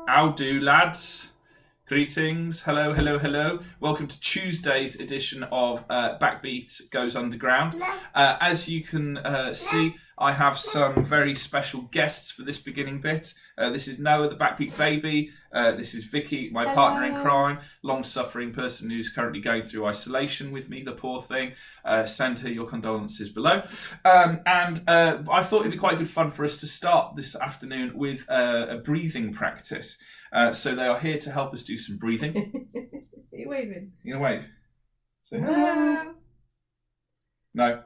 How do, lads? Greetings. Hello, hello, hello. Welcome to Tuesday's edition of BackBeat Goes Underground. As you can see, I have some very special guests for this beginning bit. This is Noah, the BackBeat baby. This is Vicky, my partner in crime, long-suffering person who's currently going through isolation with me, the poor thing. Send her your condolences below. And I thought it'd be quite good fun for us to start this afternoon with a breathing practice. So they are here to help us do some breathing. Are you waving? You gonna wave? Say No. No.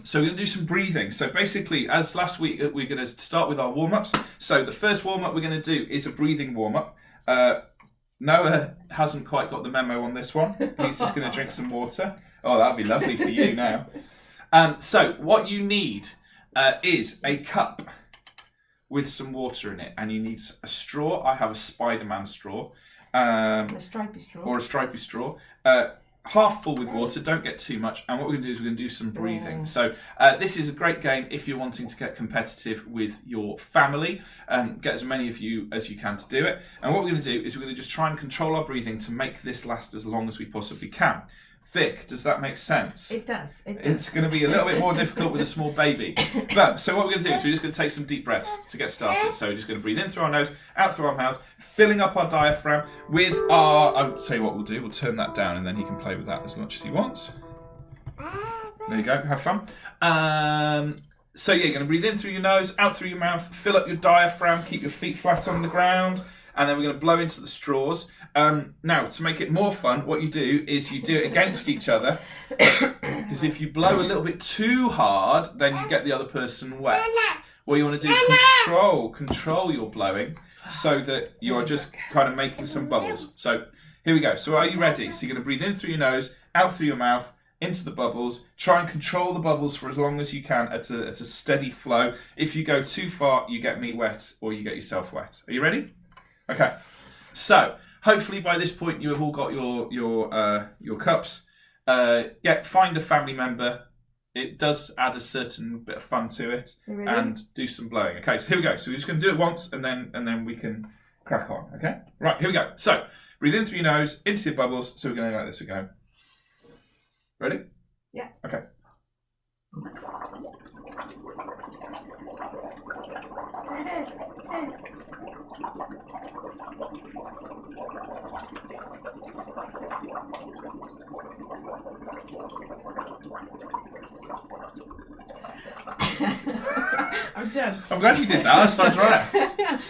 So we're going to do some breathing. So basically, as last week, we're going to start with our warm-ups. So the first warm-up we're going to do is a breathing warm-up. Noah hasn't quite got the memo on this one. He's just going to drink some water. Oh, that'd be lovely for you now. So what you need is a cup with some water in it, and you need a straw. I have a Spider-Man straw. A stripy straw. Or a stripy straw. Half full with water, don't get too much. And what we're going to do is we're going to do some breathing. So this is a great game if you're wanting to get competitive with your family. Get as many of you as you can to do it. And what we're going to do is we're going to just try and control our breathing to make this last as long as we possibly can. Vic, does that make sense? It does. It's going to be a little bit more difficult with a small baby. But so what we're going to do is we're just going to take some deep breaths to get started. So we're just going to breathe in through our nose, out through our mouths, filling up our diaphragm with our... I'll tell you what we'll do. We'll turn that down and then he can play with that as much as he wants. There you go. Have fun. So yeah, you're going to breathe in through your nose, out through your mouth, fill up your diaphragm, keep your feet flat on the ground. And then we're going to blow into the straws. Now, to make it more fun, what you do is you do it against each other. Because if you blow a little bit too hard, then you get the other person wet. What you want to do is control your blowing so that you are just kind of making some bubbles. So here we go. So are you ready? So you're going to breathe in through your nose, out through your mouth, into the bubbles. Try and control the bubbles for as long as you can at a steady flow. If you go too far, you get me wet or you get yourself wet. Are you ready? Okay, so hopefully by this point you have all got your cups. Find a family member. It does add a certain bit of fun to it, and do some blowing. Okay, so here we go. So we're just going to do it once, and then we can crack on. Okay, right, here we go. So breathe in through your nose, into your bubbles. So we're going to go like this. We go. Ready? Yeah. Okay. I'm done. I'm glad you did that. I started right.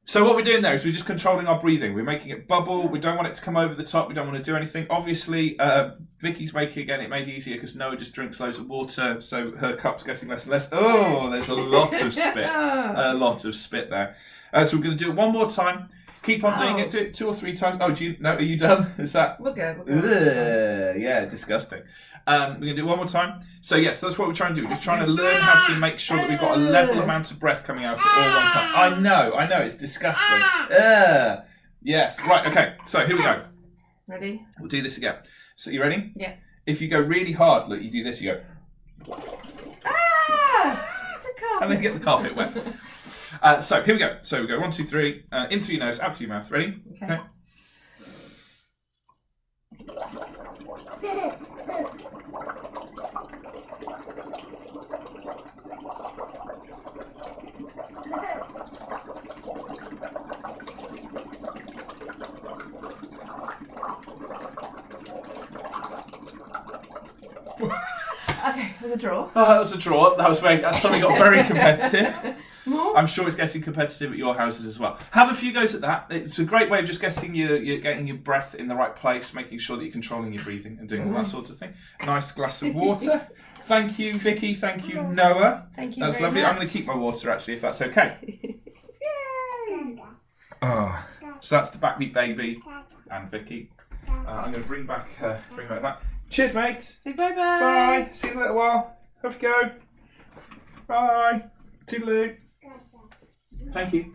So what we're doing there is we're just controlling our breathing. We're making it bubble. We don't want it to come over the top. We don't want to do anything. Obviously, Vicky's making it made easier because Noah just drinks loads of water, so her cup's getting less and less. Oh, there's a lot of spit. A lot of spit there. So we're going to do it one more time. Keep on doing it. Do it 2 or 3 times. Oh, are you done? Is that? We'll go. Yeah, disgusting. We're going to do it one more time. So yes, that's what we're trying to do. We're just trying to learn how to make sure that we've got a level amount of breath coming out at all one time. I know, it's disgusting. Yes, right, okay. So here we go. Ready? We'll do this again. So you ready? Yeah. If you go really hard, look, you do this, you go. It's a carpet. And then get the carpet wet. So here we go. So we go 1, 2, 3. In through your nose, out through your mouth. Ready? Okay. Okay, it was a draw. Oh, that was a draw. That suddenly got very competitive. More? I'm sure it's getting competitive at your houses as well. Have a few goes at that. It's a great way of just getting your breath in the right place, making sure that you're controlling your breathing and doing all that sort of thing. Nice glass of water. Thank you, Vicky. Thank you, Noah. Thank you. That's very lovely. much. I'm going to keep my water actually, if that's okay. Yay! Oh, so that's the BackBeat baby and Vicky. I'm going to bring back that. Cheers, mate. Say bye-bye. Bye. See you in a little while. Off you go. Bye. Toodaloo. Thank you.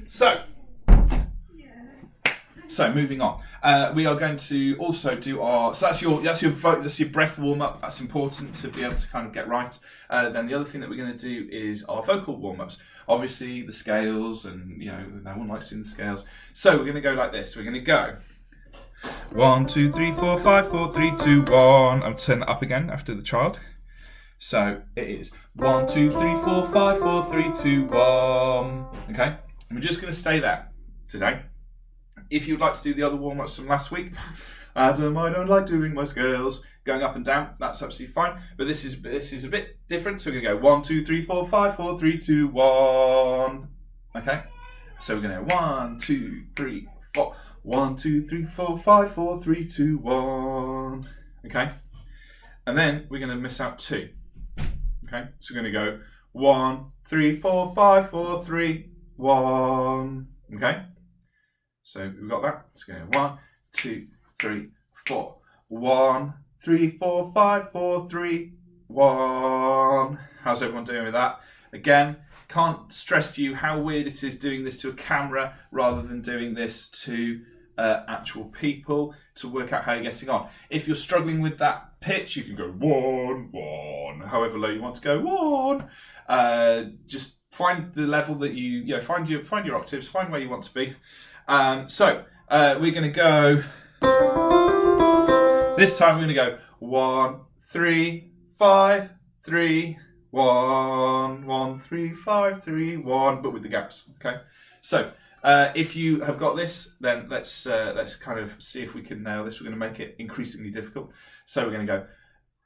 So, So moving on, we are going to also do our. So that's your breath warm up. That's important to be able to kind of get right. Then the other thing that we're going to do is our vocal warm ups. Obviously the scales, and you know no one likes doing the scales. So we're going to go like this. We're going to go 1, 2, 3, 4, 5, 4, 3, 2, 1. I'll turn that up again after the child. So it is 1, 2, 3, 4, 5, 4, 3, 2, 1. Okay, and we're just going to stay there today. If you'd like to do the other warm-ups from last week, Adam, I don't like doing my scales, going up and down, that's absolutely fine. But this is a bit different. So we're going to go 1, 2, 3, 4, 5, 4, 3, 2, 1. Okay, so we're going to go 1, 2, 3, 4. 1, 2, 3, 4, 5, 4, 3, 2, 1. Okay, and then we're going to miss out 2. Okay, so we're going to go 1, 3, 4, 5, 4, 3, 1. Okay, so we've got that. Let's go 1, 2, 3, 4. 1, 3, 4, 5, 4, 3, 1. How's everyone doing with that? Again, can't stress to you how weird it is doing this to a camera rather than doing this to actual people to work out how you're getting on. If you're struggling with that pitch, you can go 1, 1, however low you want to go 1. Just find the level that you know, find your octaves, find where you want to be. So we're going to go. This time we're going to go 1, 3, 5, 3, 1, 1, 3, 5, 3, 1, but with the gaps. Okay. So if you have got this, then let's kind of see if we can nail this. We're going to make it increasingly difficult. So we're going to go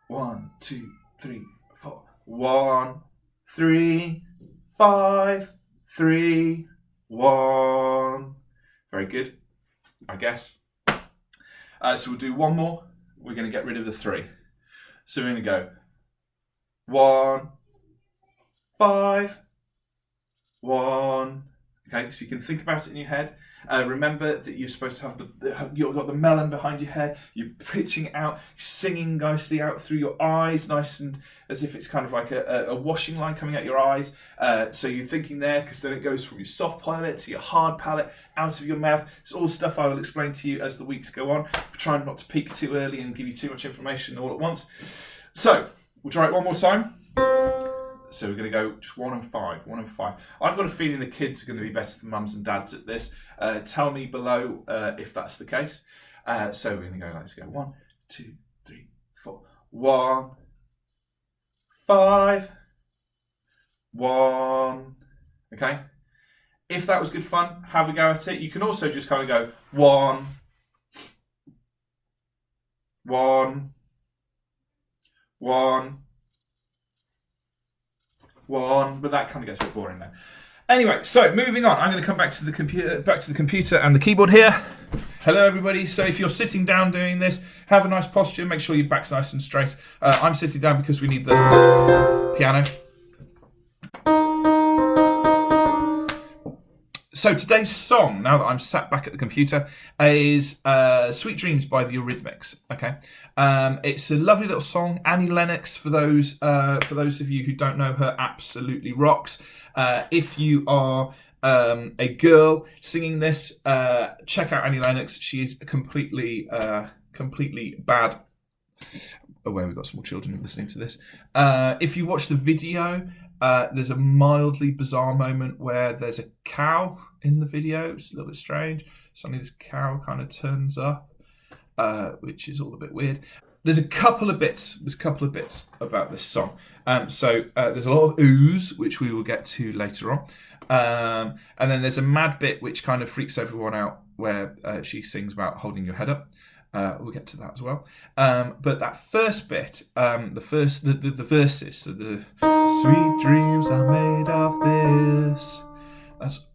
1, 2, 3, 4. 1, 3, 5, 3, 1. Very good, I guess. So we'll do one more. We're going to get rid of the 3. So we're going to go 1, 5, 1. Okay, so you can think about it in your head. Remember that you're supposed to have you've got the melon behind your head. You're pitching out, singing nicely out through your eyes, nice and as if it's kind of like a washing line coming out your eyes. So you're thinking there, because then it goes from your soft palate to your hard palate, out of your mouth. It's all stuff I will explain to you as the weeks go on. Trying not to peak too early and give you too much information all at once. So we'll try it one more time. So we're going to go just 1 and 5, 1 and 5. I've got a feeling the kids are going to be better than mums and dads at this. Tell me below if that's the case. So we're going to go, let's go 1, 2, 3, 4. 1, 5, 1. Okay. If that was good fun, have a go at it. You can also just kind of go 1, 1, 1. 1, but that kind of gets a bit boring now. Anyway, so moving on, I'm going to come back to the computer and the keyboard here. Hello, everybody. So if you're sitting down doing this, have a nice posture. Make sure your back's nice and straight. I'm sitting down because we need the piano. So today's song, now that I'm sat back at the computer, is Sweet Dreams by the Eurythmics. Okay, it's a lovely little song. Annie Lennox, for those of you who don't know her, absolutely rocks. If you are a girl singing this, check out Annie Lennox. She is completely bad. Oh, where we've got small children listening to this. If you watch the video, there's a mildly bizarre moment where there's a cow in the video. It's a little bit strange. Suddenly this cow kind of turns up, which is all a bit weird. There's a couple of bits about this song. So there's a lot of oohs, which we will get to later on. And then there's a mad bit which kind of freaks everyone out, where she sings about holding your head up. We'll get to that as well. But that first bit, the verses, so the sweet dreams are made of this. That's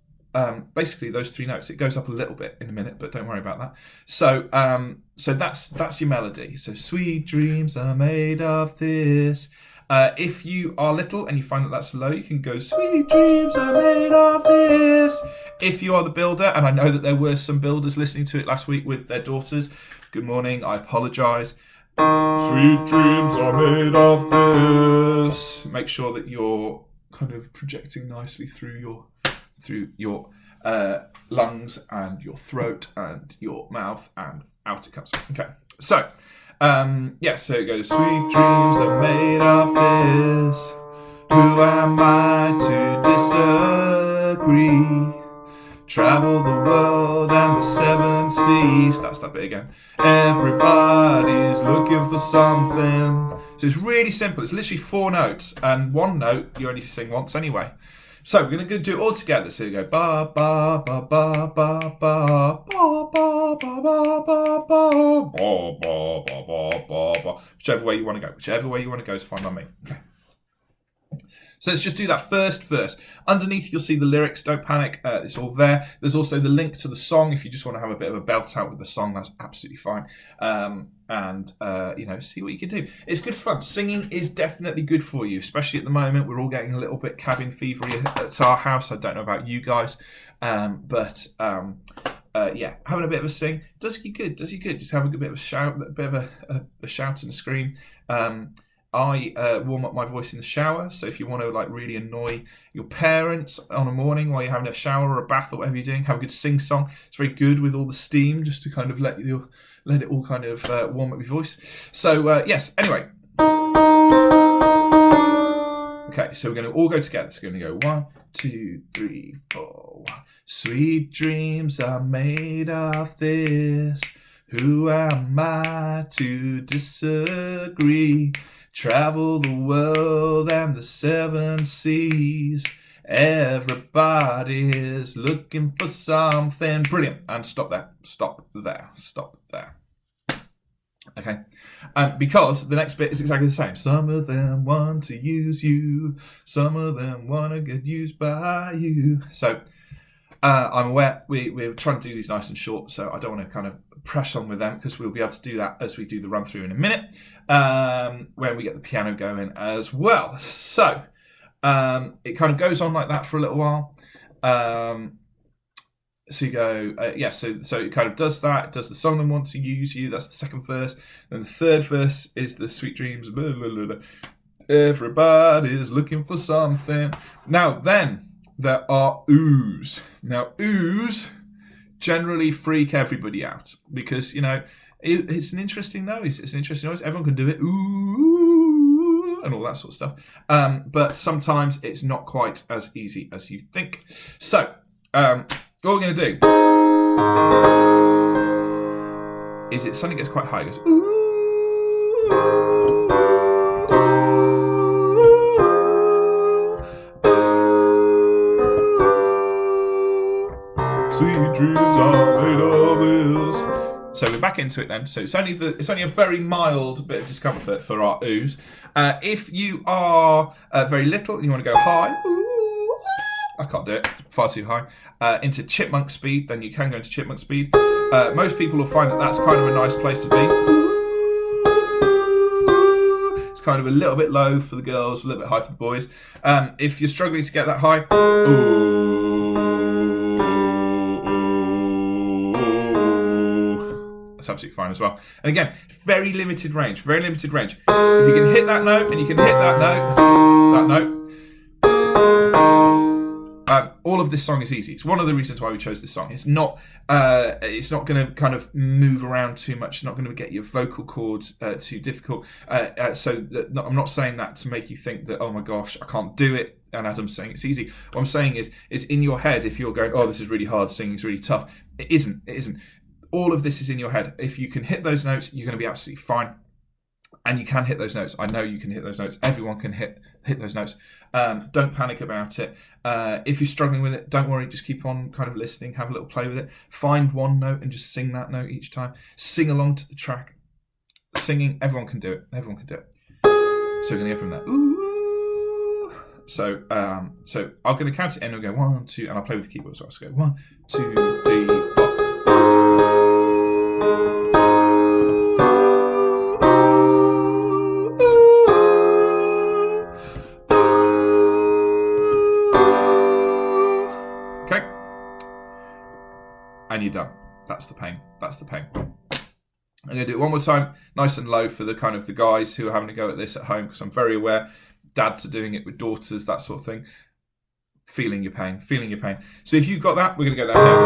basically those 3 notes. It goes up a little bit in a minute, but don't worry about that. So that's your melody. So sweet dreams are made of this. If you are little and you find that that's low, you can go, sweet dreams are made of this. If you are the builder, and I know that there were some builders listening to it last week with their daughters, good morning, I apologise. Sweet dreams are made of this. Make sure that you're kind of projecting nicely through your lungs and your throat and your mouth, and out it comes. Okay, so so it goes. Sweet dreams are made of this. Who am I to disagree? Travel the world and the 7 seas. That's that bit again. Everybody's looking for something. So it's really simple. It's literally 4 notes, and 1 note you only sing once anyway. So we're going to do it all together. So you go ba ba ba ba ba ba ba ba ba ba ba ba ba ba ba. Whichever way you want to go. Whichever way you want to go is fine by me. Okay. So let's just do that first verse. Underneath you'll see the lyrics, don't panic, it's all there. There's also the link to the song if you just want to have a bit of a belt out with the song, that's absolutely fine. See what you can do. It's good fun. Singing is definitely good for you, especially at the moment. We're all getting a little bit cabin fevery at our house. I don't know about you guys, having a bit of a sing does you good, Just have a good bit of a shout, a bit of a shout and a scream. I warm up my voice in the shower, so if you want to like really annoy your parents on a morning while you're having a shower or a bath or whatever you're doing, have a good sing song. It's very good with all the steam, just to kind of let it all kind of warm up your voice. So yes, anyway. Okay, so we're going to all go together. So we're going to go 1, 2, 3, 4, 1. Sweet dreams are made of this. Who am I to disagree? Travel the world and the 7 seas. Everybody is looking for something. Brilliant. And stop there. Stop there. Okay. Because the next bit is exactly the same. Some of them want to use you. Some of them want to get used by you. So I'm aware we're trying to do these nice and short, so I don't want to kind of press on with them, because we'll be able to do that as we do the run through in a minute, when we get the piano going as well. So it kind of goes on like that for a little while. So you go, so it kind of does that. It does the song and want to use you. That's the second verse. Then the third verse is the sweet dreams. Blah, blah, blah, blah. Everybody's looking for something. Now then, there are oohs. Now oohs generally freak everybody out, because it's an interesting noise. Everyone can do it, ooh, and all that sort of stuff. But sometimes it's not quite as easy as you think. So what we're going to do is it suddenly gets quite high. It goes ooh. Sweet dreams are made of this. So we're back into it then. So it's only a very mild bit of discomfort for our oohs. If you are very little and you want to go high, ooh, I can't do it, far too high, into chipmunk speed, then you can go into chipmunk speed. Most people will find that that's kind of a nice place to be. It's kind of a little bit low for the girls, a little bit high for the boys. If you're struggling to get that high, ooh. That's absolutely fine as well. And again, very limited range. If you can hit that note and you can hit that note, all of this song is easy. It's one of the reasons why we chose this song. It's not going to kind of move around too much. It's not going to get your vocal cords too difficult. I'm not saying that to make you think that, oh my gosh, I can't do it. And Adam's saying it's easy. What I'm saying is in your head, if you're going, oh, this is really hard, singing's really tough. It isn't. All of this is in your head. If you can hit those notes, you're going to be absolutely fine. And you can hit those notes. I know you can hit those notes. Everyone can hit those notes. Don't panic about it. If you're struggling with it, don't worry. Just keep on kind of listening. Have a little play with it. Find one note and just sing that note each time. Sing along to the track. Singing, everyone can do it. So we're going to go from there. Ooh. So I'm going to count it in and go 1, 2, and I'll play with the keyboard as well. So go 1, 2, 3, 4. And you're done. That's the pain. I'm going to do it one more time, nice and low for the kind of the guys who are having to go at this at home, because I'm very aware dads are doing it with daughters, that sort of thing. feeling your pain, feeling your pain. So if you've got that, we're going to go down here.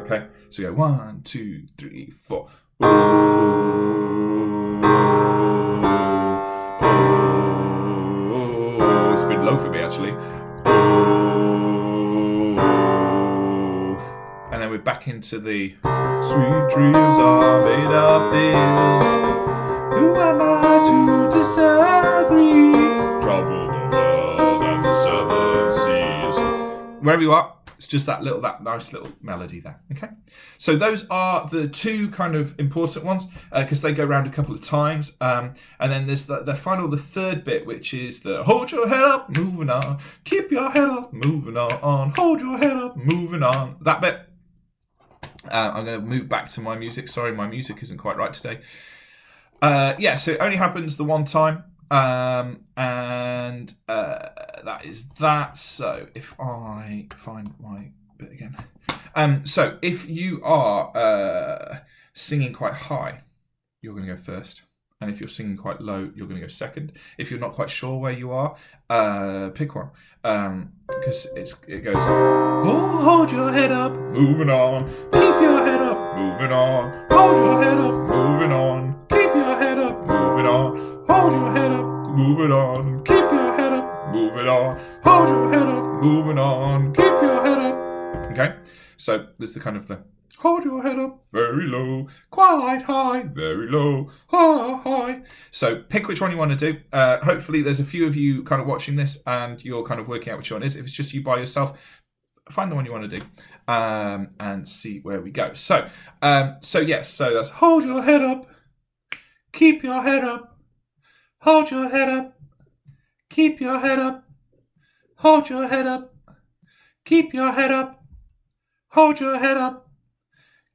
Okay, so we go 1, 2, 3, 4. It's a bit low for me actually. And then we're back into the sweet dreams are made of this. Who am I to disagree? Trouble the world and the seven seas. Wherever you are, it's just that nice little melody there. Okay, so those are the two kind of important ones because they go around a couple of times, and then there's the third bit, which is the hold your head up, moving on, keep your head up, moving on, hold your head up, moving on. That bit. I'm going to move back to my music. Sorry, my music isn't quite right today. So it only happens the one time. And that is that. So if I find my bit again. So if you are singing quite high, you're going to go first. And if you're singing quite low, you're going to go second. If you're not quite sure where you are, pick one. Because it goes, oh, hold your head up, moving on. Keep your head up, moving on. Hold your head up, moving on. Keep your head up, moving on. Hold your head up, moving on. Keep your head up, moving on. Hold your head up, moving on. Keep your head up. Okay, so there's the kind of the hold your head up, very low, quite high, very low, high. So pick which one you want to do. Hopefully there's a few of you kind of watching this and you're kind of working out which one it is. If it's just you by yourself, find the one you want to do and see where we go. So that's hold your head up, keep your head up, hold your head up, keep your head up, hold your head up, keep your head up, hold your head up,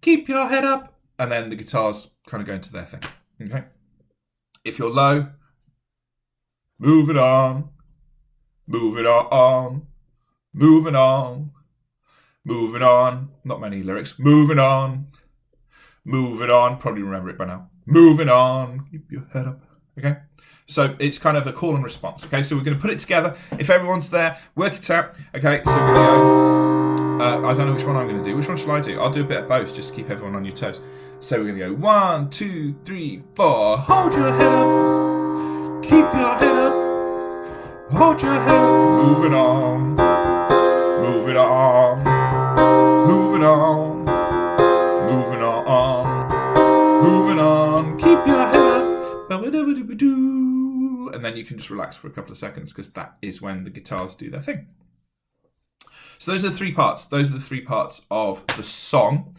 keep your head up, and then the guitars kind of go into their thing. Okay. If you're low, move it on, move it on, moving on, moving on. Not many lyrics. Moving on, moving on. Probably remember it by now. Moving on, keep your head up. Okay. So it's kind of a call and response. Okay. So we're going to put it together. If everyone's there, work it out. Okay. So we're going to go. I don't know which one I'm going to do. Which one shall I do? I'll do a bit of both just to keep everyone on your toes. So we're going to go 1, 2, 3, 4. Hold your head up. Keep your head up. Hold your head up. Moving on. Moving on. Moving on. Moving on. Moving on. Keep your head up. And then you can just relax for a couple of seconds because that is when the guitars do their thing. So those are the three parts. Those are the three parts of the song.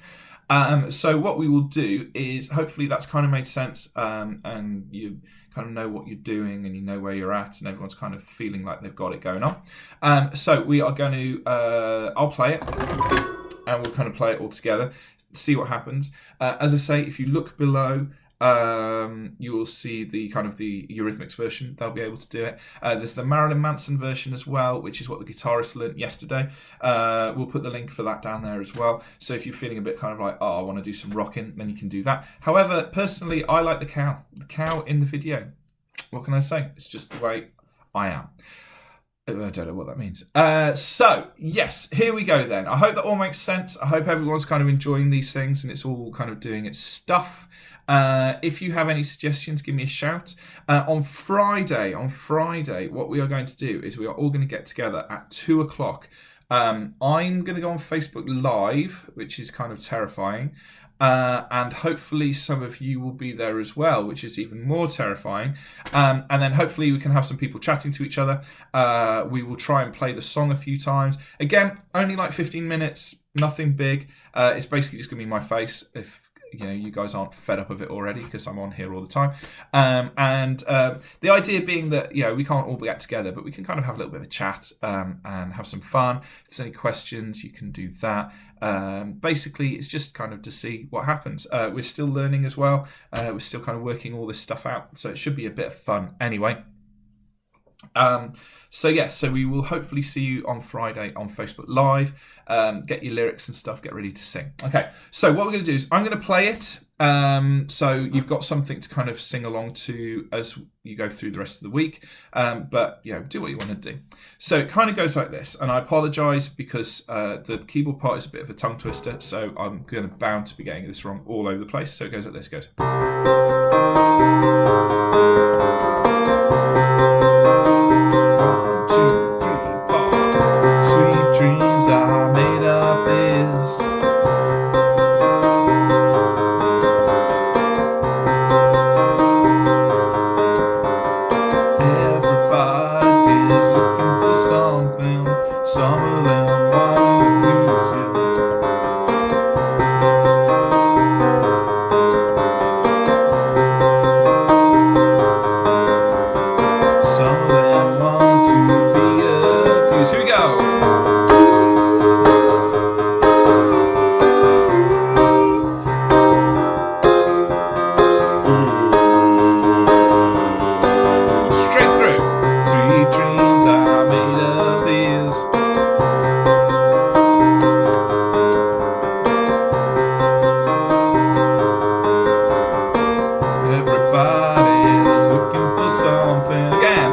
So what we will do is hopefully that's kind of made sense and you kind of know what you're doing and you know where you're at and everyone's kind of feeling like they've got it going on. So we are going to, I'll play it and we'll kind of play it all together, see what happens. As I say, if you look below, you will see the kind of the Eurythmics version. They'll be able to do it. There's the Marilyn Manson version as well, which is what the guitarist learnt yesterday. We'll put the link for that down there as well. So if you're feeling a bit kind of like, oh, I want to do some rocking, then you can do that. However, personally, I like the cow in the video. What can I say? It's just the way I am. I don't know what that means. So, yes, here we go then. I hope that all makes sense. I hope everyone's kind of enjoying these things and it's all kind of doing its stuff. If you have any suggestions, give me a shout. On Friday, what we are going to do is we are all going to get together at 2 o'clock. I'm going to go on Facebook Live, which is kind of terrifying. And hopefully some of you will be there as well, which is even more terrifying. And then hopefully we can have some people chatting to each other. We will try and play the song a few times. Again, only like 15 minutes, nothing big. It's basically just going to be my face if you guys aren't fed up of it already because I'm on here all the time. And the idea being that, we can't all get together, but we can kind of have a little bit of a chat and have some fun. If there's any questions, you can do that. Basically, it's just kind of to see what happens. We're still learning as well. We're still kind of working all this stuff out. So it should be a bit of fun anyway. So we will hopefully see you on Friday on Facebook Live. Get your lyrics and stuff, get ready to sing. Okay, so what we're going to do is I'm going to play it So you've got something to kind of sing along to as you go through the rest of the week. But do what you want to do. So it kind of goes like this, and I apologise because the keyboard part is a bit of a tongue twister, so I'm bound to be getting this wrong all over the place. So it goes like this. It goes. 1, 2, 3, 4. Sweet dreams are made of this. Everybody's looking for something. Some of them want to lose you. Some of them want to be abused. Here we go. Straight through. Sweet dreams are made of these. Everybody's looking for something. Again.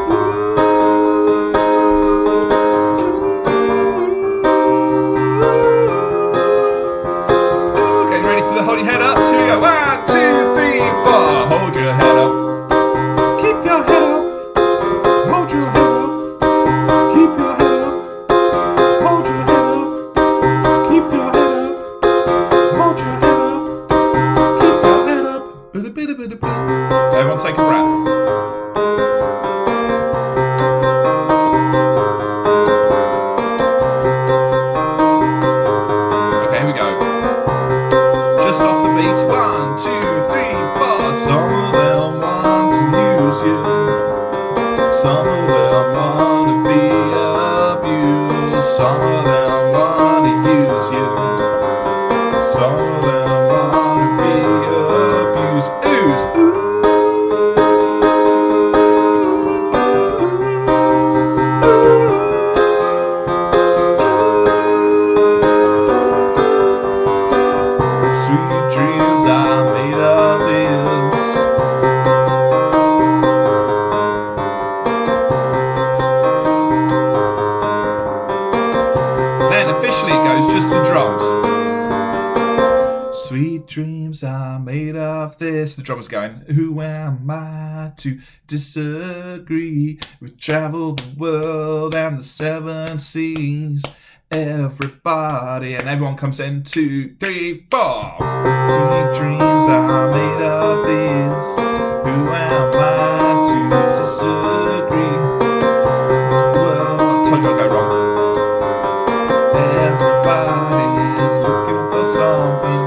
Getting ready for the hold your head up. So here we go. 1, 2, 3, 4. Hold your head up. Keep your head up. Hold your head up. Keep your head up. Hold your head up. Keep your head up. Hold your head up. Keep your head up. Everyone take a breath. Okay, here we go. Just off the beat. 1, 2, 3, 4. Some of them want to use you. Some of them want to be abused. Some of them want to use you. Some of them want to be abused. Ooze. Sweet dreams are made of this. Then officially it goes just to drums. Sweet dreams are made of this. The drummer's going, who am I to disagree? We've traveled the world and the 7 seas. Everybody, and everyone comes in. 2, 3, 4. Sweet dreams are made of this. Who am I to disagree? Well, I told you I'd go wrong. Everybody is looking for something.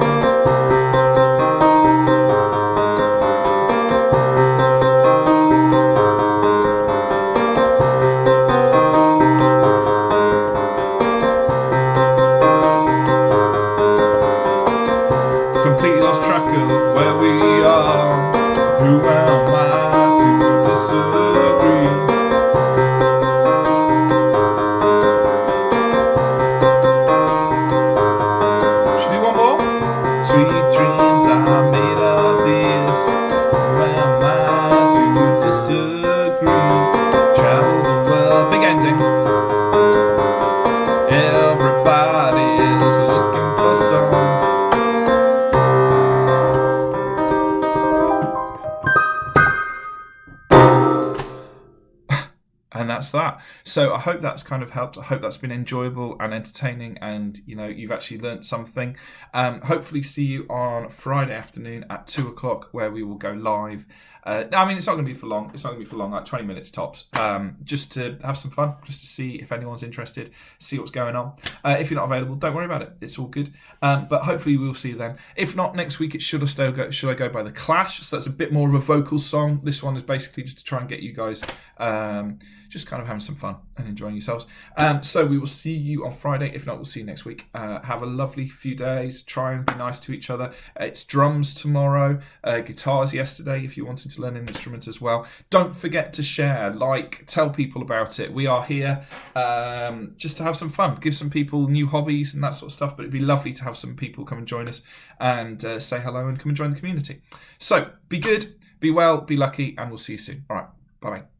Completely lost track of where we are. Who am I to disagree? Should we do one more? Sweet dreams are made of this. Who am I to disagree? Travel the world. Big ending. Everybody is looking for some. And that's that. So I hope that's kind of helped. I hope that's been enjoyable and entertaining, and you've actually learnt something. Hopefully see you on Friday afternoon at 2 o'clock, where we will go live. It's not going to be for long. It's not going to be for long, like 20 minutes tops. Just to have some fun, just to see if anyone's interested, see what's going on. If you're not available, don't worry about it. It's all good. But hopefully we'll see you then. If not, next week it's Should I Go by The Clash. So that's a bit more of a vocal song. This one is basically just to try and get you guys just kind of having some fun and enjoying yourselves. So we will see you on Friday. If not, we'll see you next week. Have a lovely few days. Try and be nice to each other. It's drums tomorrow, guitars yesterday if you wanted to learn an instrument as well. Don't forget to share, tell people about it. We are here just to have some fun, give some people new hobbies and that sort of stuff, but it'd be lovely to have some people come and join us and say hello and come and join the community. So be good, be well, be lucky, and we'll see you soon. All right, bye-bye.